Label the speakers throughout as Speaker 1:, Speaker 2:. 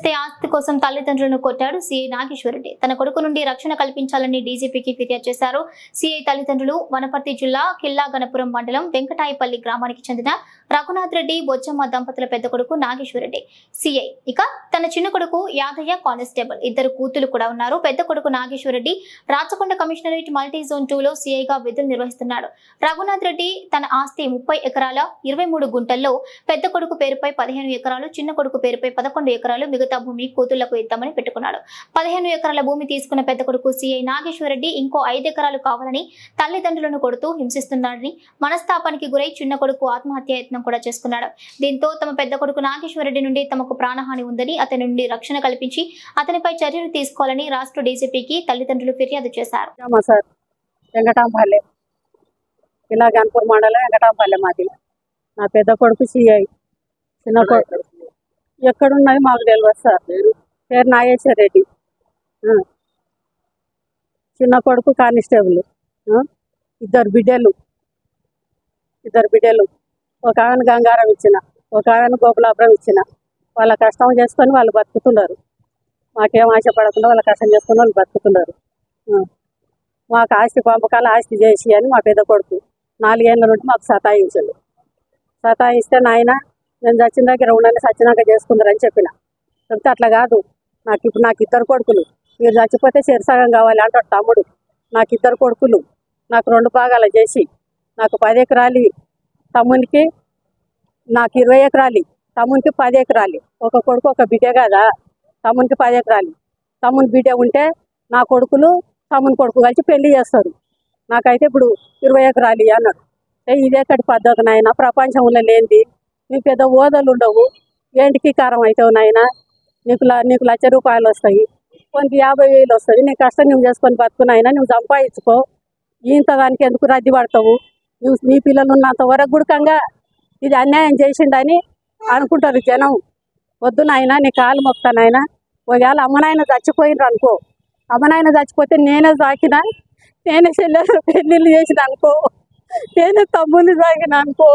Speaker 1: చేస్తే ఆస్తి కోసం తల్లిదండ్రులను కొట్టాడు సీఐ నాగేశ్వరరెడ్డి. తన కొడుకు నుండి రక్షణ కల్పించాలని డీజీపీకి ఫిర్యాదు చేశారు. సీఐ తల్లిదండ్రులు వనపర్తి జిల్లా కిల్లాగనపురం మండలం వెంకటాయపల్లి గ్రామానికి చెందిన రఘునాథ్ రెడ్డి బొజ్జమ్మ దంపతుల పెద్ద కొడుకు నాగేశ్వరరెడ్డి సీఐ. ఇక తన చిన్న కొడుకు యాదయ్య కానిస్టేబుల్, ఇద్దరు కూతులు కూడా ఉన్నారు. పెద్ద కొడుకు Nageswara Reddy Rachakonda commissionerate multi zone 2లో సీఐగా విధులు నిర్వహిస్తున్నాడు. రఘునాథ్ రెడ్డి తన ఆస్తి 30 ఎకరాల 23 గుంటల్లో పెద్ద కొడుకు పేరుపై 15 ఎకరాలు, చిన్న కొడుకు పేరుపై 11 ఎకరాలు, మిగతా భూమి కూతుళ్లకు ఇద్దామని పెట్టుకున్నాడు. 15 ఎకరాల భూమి తీసుకున్న పెద్ద కొడుకు సీఐ నాగేశ్వరరెడ్డి ఇంకో 5 ఎకరాలు కావాలని తల్లిదండ్రులను కొడుతూ హింసిస్తున్నాడని మనస్తాపానికి గురై చిన్న కొడుకు ఆత్మహత్య యత్నం కూడా చేసుకున్నాడు. దీంతో తమ పెద్ద కొడుకు నాగేశ్వరరెడ్డి నుండి తమకు ప్రాణహాని ఉందని, అతని నుండి రక్షణ కల్పించి అతనిపై చర్యలు తీసుకోవాలని రాష్ట్ర డీజీపీకి తల్లిదండ్రులు ఫిర్యాదు చేశారు.
Speaker 2: వెంకటాంపల్లె ఇలా గన్పూర్ మండలం వెంకటాంపల్లె మాది. నా పెద్ద కొడుకు సిఐ, చిన్న కొడుకు ఎక్కడున్నది మాకు తెలియదు సార్. పేరు నాగేశ్వరరెడ్డి. చిన్న కొడుకు కానిస్టేబుల్. ఇద్దరు బిడ్డలు. ఒక ఆమెను గంగారం ఇచ్చిన, ఒక ఆమెను గోపులాపురం ఇచ్చిన. వాళ్ళ కష్టం చేసుకొని వాళ్ళు బతుకుతున్నారు. మాకేం ఆశపడకుండా వాళ్ళ కష్టం చేసుకొని వాళ్ళు బతుకుతున్నారు. మాకు ఆస్తి పంపకాలు ఆస్తి చేసి అని మా పెద్ద కొడుకు 4 ఏళ్ళ నుండి మాకు సతాయించాడు. సతాయిస్తే నాయన నేను చచ్చిన దగ్గర ఉండండి, చచ్చినాక చేసుకుందరని చెప్పిన. చెప్తే అట్లా కాదు, నాకు ఇద్దరు కొడుకులు, మీరు చచ్చిపోతే సగం కావాలి అంటాడు తమ్ముడు. నాకు ఇద్దరు కొడుకులు, నాకు 2 భాగాలు చేసి నాకు 10 ఎకరాలు, తమ్మునికి నాకు 20 ఎకరాలు, తమ్మునికి 10 ఎకరాలు. ఒక కొడుకు ఒక బిడ్డ కదా, తమ్మునికి 10 ఎకరాలు. తమ్ముని బిడ్డ ఉంటే నా కొడుకులు తమ్ముని కొడుకు కలిసి పెళ్లి చేస్తారు. నాకైతే ఇప్పుడు 20 ఎకరాలు అన్నాడు. ఇదేకటి పద్ధతి నాయన, ప్రపంచంలో లేనిది. నీకు పెద్ద ఓదలు ఉండవు, ఏంటికి కారం అవుతావు నాయన. నీకు ₹1,00,000 వస్తాయి, కొంత 50,000 వస్తుంది. నీ కష్టం నువ్వు చేసుకొని బతుకున్నాయినా, నువ్వు సంపాదించుకో. ఇంత దానికి ఎందుకు రద్దీ పడతావు? నువ్వు నీ పిల్లలు ఉన్నంత వరకు గుడకంగా ఇది అన్యాయం చేసిండని అనుకుంటారు జనం. వద్దు నాయన, నీ కాలు మొక్తానాయన. ఒకవేళ అమ్మనాయన చచ్చిపోయినరు అనుకో, అమ్మనాయన చచ్చిపోతే నేనే సాకినా, నేనే చెల్లెలు పెళ్ళిళ్ళు చేసిన అనుకో, నేనే తమ్ముని సాగిన అనుకో,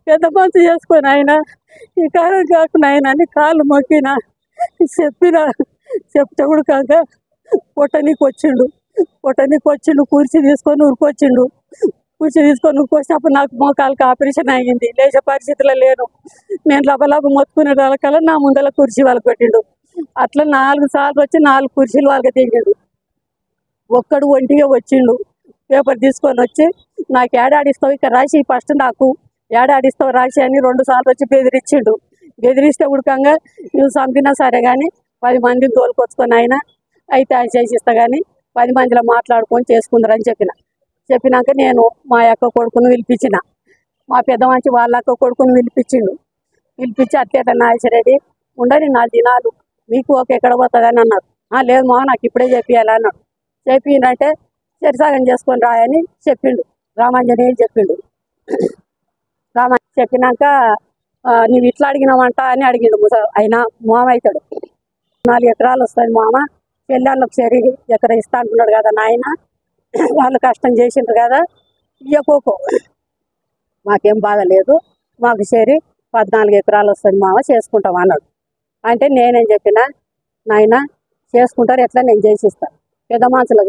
Speaker 2: పెద్ద మనసు చేసుకొని ఆయన ఈ కాలం కాకుండా ఆయన నీ కాళ్ళు మొక్కినా చెప్తే కూడా కాక పొట్టనీకి వచ్చిండు. కుర్చీ తీసుకొని ఉరికొచ్చినప్పుడు నాకు మోకాలకు ఆపరేషన్ అయ్యింది. లేచే పరిస్థితిలో లేను. నేను లబలబ మొత్తుకునే వాళ్ళకల్లా నా ముందర కుర్చీ వాళ్ళకి పెట్టిండు. అట్లా 4 సార్లు వచ్చి 4 కుర్చీలు వాళ్ళకి దిగిండు. ఒక్కడు ఒంటిగా వచ్చిండు. పేపర్ తీసుకొని వచ్చి నాకు ఏడాడిస్తావు ఇక్కడ రాసి, ఫస్ట్ నాకు ఏడాడిస్తావు రాసి అని 2 సార్లు వచ్చి బెదిరించిండు. బెదిరిస్తే ఉడకంగా నువ్వు చంపినా సరే కానీ 10 మందిని తోలుకొచ్చుకొని ఆయన అయితే ఆయన చేసిస్తా కానీ 10 మందిలో మాట్లాడుకొని చేసుకుందరని చెప్పినాక నేను మా అక్క కొడుకును పిలిపించిన. మా పెద్ద మంచి వాళ్ళ అక్క కొడుకును పిలిపించి అట్లేట నాగేశ్వరరెడ్డి ఉండని 4 దినాలు మీకు ఒక ఎక్కడ పోతుందని అన్నారు. లేదు మా నాకు ఇప్పుడే చెప్పియాలి అన్నాడు. చెప్పిందంటే సరిసాగం చేసుకొని రాయని చెప్పిండు. రామాంజనేయులు చెప్పిండు. చెప్పినాక నువ్వు ఇట్లా అడిగినావంట అని అడిగిండు. అయినా మామ అవుతాడు. 4 ఎకరాలు వస్తుంది మామ, పెళ్ళాళ్ళకి సరి ఎకర ఇస్తా అంటున్నాడు కదా నాయన, వాళ్ళు కష్టం చేసిండ్రు కదా, ఇయ్యకోకో మాకేం బాధ లేదు, మాకు సరి 14 ఎకరాలు వస్తుంది మామ, చేసుకుంటాం అన్నాడు. అంటే నేనేం చెప్పినా, నాయన చేసుకుంటారు ఎట్లా నేను చేసిస్తాను, పెద్ద మనుషుల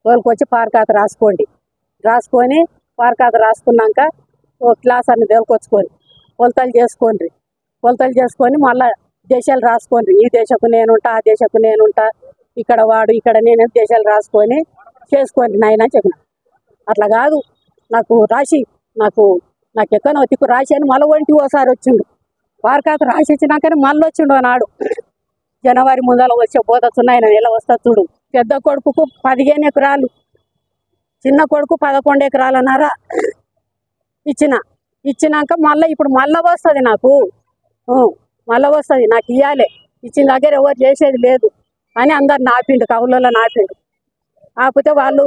Speaker 2: తోలుకొచ్చి పార్కాత రాసుకొని పార్కాత రాసుకున్నాక ఓ క్లాస్ అన్ని తోలుకొచ్చుకొని కొలతలు చేసుకొని మళ్ళీ దేశాలు రాసుకోండి. ఈ దేశకు నేనుంటా, ఆ దేశకు నేనుంటా, ఇక్కడ వాడు ఇక్కడ నేను దేశాలు రాసుకొని చేసుకోండి నాయన చెప్పిన. అట్లా కాదు, నాకు రాసి నాకు ఎక్కడో తిక్కు రాసి అని మళ్ళీ ఓసారి వచ్చిండు. పార్కాత రాసి ఇచ్చినాకనే మళ్ళీ వచ్చిండు అన్నాడు. జనవరి ముందర వచ్చే పోతున్నాయి, ఆయన ఎలా వస్తా చూడు. పెద్ద కొడుకుకు 15 ఎకరాలు, చిన్న కొడుకు 11 ఎకరాలన్నారా ఇచ్చినాక ఇప్పుడు మళ్ళీ వస్తుంది నాకు, నాకు ఇవ్వాలి, ఇచ్చిన దగ్గర ఎవరు చేసేది లేదు అని అందరు నాపిండు, కవులలో నాపిండు. కాకపోతే వాళ్ళు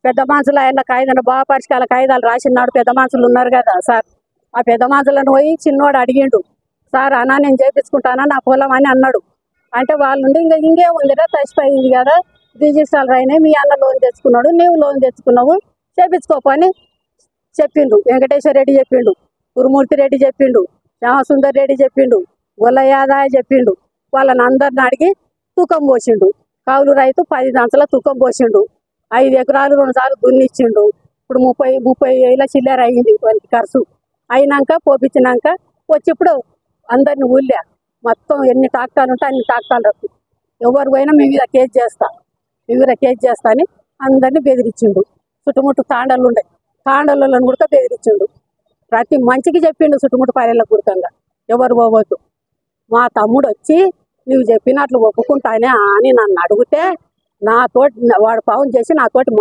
Speaker 2: పెద్ద మనుషులు ఆయన కాయిదాలు బాగా పరిష్కాల కాయిదాలు రాసినాడు. పెద్ద మనుషులు ఉన్నారు కదా సార్, ఆ పెద్ద మనుషులను పోయి చిన్నోడు అడిగిండు, సార్ అన్నా నేను చేయించుకుంటానా నా పొలం అని అన్నాడు. అంటే వాళ్ళు ఇంకేముందిరా తచ్చిపోయింది కదా, రిజిస్ట్రాలు అయినాయి, మీ అన్న లోన్ తెచ్చుకున్నాడు, నీవు లోన్ తెచ్చుకున్నావు, చేయించుకోపని చెప్పిండు. వెంకటేశ్వరరెడ్డి చెప్పిండు, గురుమూర్తి రెడ్డి చెప్పిండు, శ్యామసుందర్ రెడ్డి చెప్పిండు, గొల్ల యాదయ్య చెప్పిండు, వాళ్ళని అందరిని అడిగి తూకం పోసిండు. కౌలు రైతు 10 దంచల తూకం పోసిండు. 5 ఎకరాలు 2 సార్లు దున్నిచ్చిండు. ఇప్పుడు 30 వేల చిల్లర అయింది వానికి ఖర్చు. అయినాక పోపించినాక వచ్చి ఇప్పుడు అందరిని ఊళ్ళే మొత్తం ఎన్ని ట్రాక్టర్లు ఉంటే అన్ని ట్రాక్టర్లకు ఎవరు పోయినా మీ మీద కేసు చేస్తా, మీ మీద కేసు చేస్తా అని అందరినీ బెదిరించిండు. చుట్టుముట్టు తాండలు ఉండే తాండలను కూడా బెదిరించిండు. ప్రతి మంచికి చెప్పిండు చుట్టుముట్టు పల్లెలకు గుర్తంగా ఎవరు పోవద్దు. మా తమ్ముడు వచ్చి నువ్వు చెప్పినట్లు ఒప్పుకుంటానే అని నన్ను అడిగితే నాతోటి వాడు పవన్ చేసి నాతోటి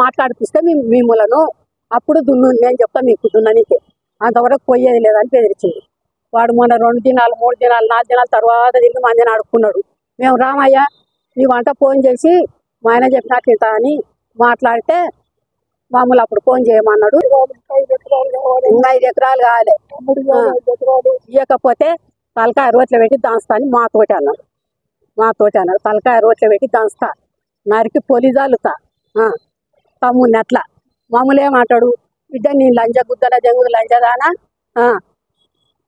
Speaker 2: మాట్లాడిపిస్తే మిమ్మలను అప్పుడు దున్ను నేను చెప్తా మీకు దున్ననికి, అంతవరకు పోయేది లేదని బెదిరించింది. వాడు మొన్న 2 దినాలు 3 దినాలు 4 దినాల తర్వాత తిరిగి మందిని అడుక్కున్నాడు. మేము రామయ్య నీ వంట ఫోన్ చేసి మా ఆయన చెప్పినట్లు ఇంత అని మాట్లాడితే మామూలు అప్పుడు ఫోన్ చేయమన్నాడు. 5 ఎకరాలు కావాలి, ఇవ్వకపోతే తలకాయ రోట్లో పెట్టి దంచుతా అని మాతోటి అన్నాడు. తలకాయ రోట్లో పెట్టి దంచుతా, నరికి పొలి జల్లుతా తమ్ముడిని అట్లా. మామూలు ఏమంటాడు, బిడ్డ నీ లంజ గుద్దల జంగుడు లంజదానా,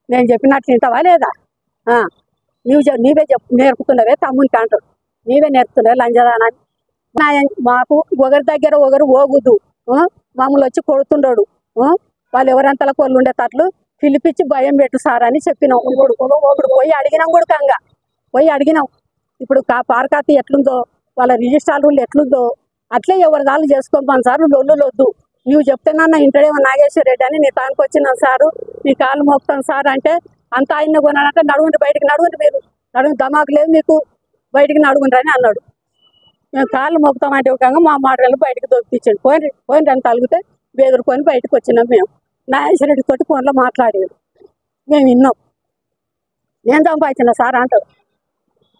Speaker 2: నేను చెప్పినట్లు వింటావా లేదా, నీవే నేర్పుతున్నవే తమ్మునికి అంటాడు. నీవే నేర్పుతున్నావే లంజదానా. మాకు ఒకరి దగ్గర ఒకరు పోగుద్దు, మామూలు వచ్చి కొడుతుండడు. వాళ్ళు ఎవరంతలా కొళ్ళు ఉండేటట్లు పిలిపించి భయం పెట్టు సార్ అని చెప్పినాం. ఇప్పుడు పోయి అడిగినాం కూడా పోయి అడిగినాం. ఇప్పుడు పారకాతి ఎట్లుందో వాళ్ళ రిజిస్ట్రార్ రూల్ ఎట్లుందో అట్లే ఎవరి దాళ్ళు చేసుకోమని సార్, లొల్లు వద్దు. నువ్వు చెప్తేనన్నా ఇంటడేమో నాగేశ్వర రెడ్డి అని నీ తానికి వచ్చినాను సారు, నీ కాళ్ళు మోపుతాను సార్ అంటే అంత ఆయన కొనాలంటే నడుగుండి బయటికి నడుగుండి, మీరు నడుగు దమాకు లేదు మీకు, బయటికి నడుగుండ్రు అని అన్నాడు. మేము కాళ్ళు మోపుతామంటే ఒక మా మాటలు బయటకు దొరికించండి. పోయిన అని తలిగితే బెదురుకొని బయటకు వచ్చినాం. మేము నాగేశ్వర రెడ్డి తోటి ఫోన్లో మాట్లాడేది మేము విన్నాం. నేను సంపాదించిన సార్ అంటాడు.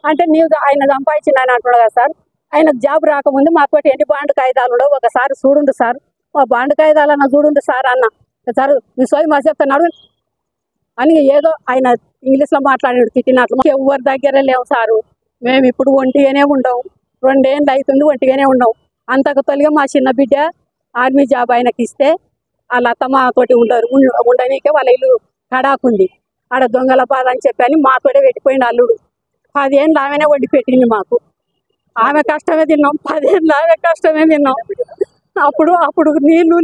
Speaker 2: అంటే ఆయన సంపాదించిన ఆయన అంటున్నాడు కదా సార్, ఆయనకు జాబ్ రాకముందు మాతోటి ఎన్ని బాండ్ కాయిదాలు ఉండవు, ఒకసారి చూడుండు సార్, మా బాండ్ కాయిదాలన్న చూడుండు సార్ అన్న. సార్ మీ సోయి మా చెప్తున్నాడు అని ఏదో ఆయన ఇంగ్లీష్లో మాట్లాడాడు తిట్టినట్లు. ఎవరి దగ్గర లేవు సారు, మేము ఇప్పుడు ఒంటిగానే ఉండవు, 2 ఏళ్ళు అవుతుంది ఒంటిగానే ఉండవు. అంతకు తొలిగా మా చిన్న బిడ్డ ఆర్మీ జాబ్ ఆయనకి ఇస్తే వాళ్ళ అత్తమ్మతోటి ఉండనీకే వాళ్ళ ఇల్లు కడాకుంది, ఆడ దొంగల బాధ అని చెప్పి అని మాతోటే పెట్టిపోయింది అల్లుడు. 10 ఏళ్ళు ఆమెనే వండి పెట్టింది మాకు. ఆమె కష్టమే తిన్నాం, 10 ఏళ్ళు ఆమె కష్టమే తిన్నాం. అప్పుడు నీళ్ళు